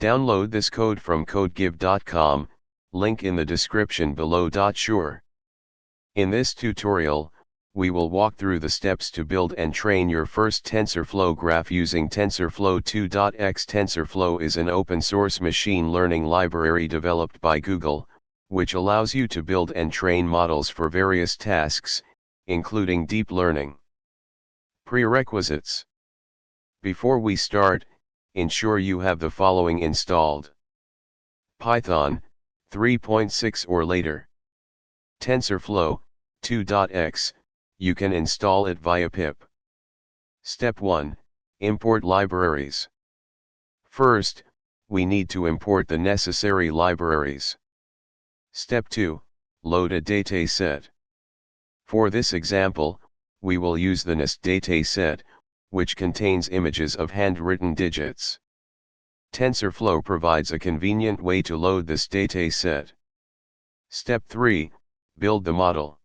Download this code from codegive.com, link in the description below. Sure. In this tutorial, we will walk through the steps to build and train your first TensorFlow graph using TensorFlow 2.x. TensorFlow is an open-source machine learning library developed by Google, which allows you to build and train models for various tasks, including deep learning. Prerequisites. Before we start, ensure you have the following installed: Python 3.6 or later. TensorFlow 2.x, you can install it via pip. Step 1, import libraries. First, we need to import the necessary libraries. Step 2, load a dataset. For this example, we will use the mnist dataset, which contains images of handwritten digits. TensorFlow provides a convenient way to load this dataset. Step 3, build the model.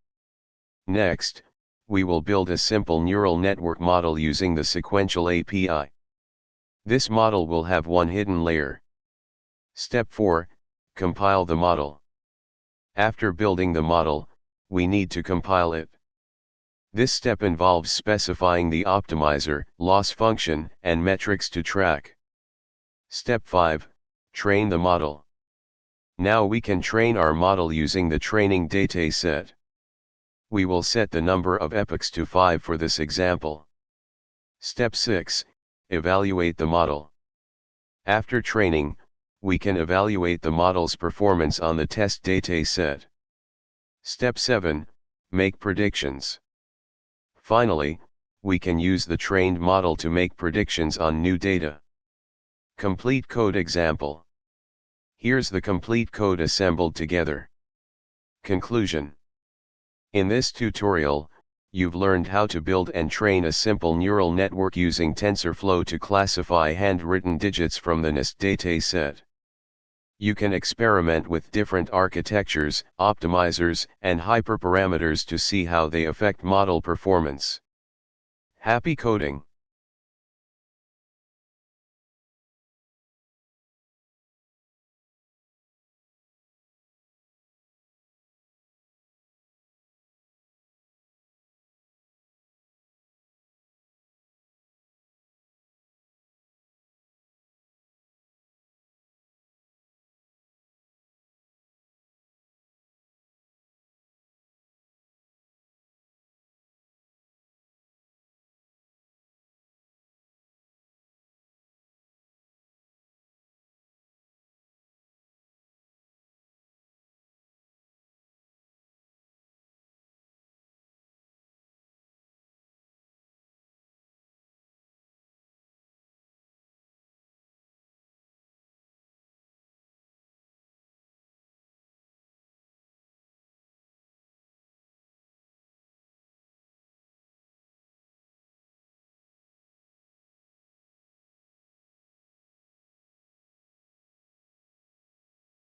Next, we will build a simple neural network model using the sequential API. This model will have one hidden layer. Step 4, compile the model. After building the model, we need to compile it. This step involves specifying the optimizer, loss function, and metrics to track. Step 5, train the model. Now we can train our model using the training dataset. We will set the number of epochs to 5 for this example. Step 6, evaluate the model. After training, we can evaluate the model's performance on the test dataset. Step 7, make predictions. Finally, we can use the trained model to make predictions on new data. Complete code example. Here's the complete code assembled together. Conclusion. In this tutorial, you've learned how to build and train a simple neural network using TensorFlow to classify handwritten digits from the mnist dataset. You can experiment with different architectures, optimizers, and hyperparameters to see how they affect model performance. Happy coding!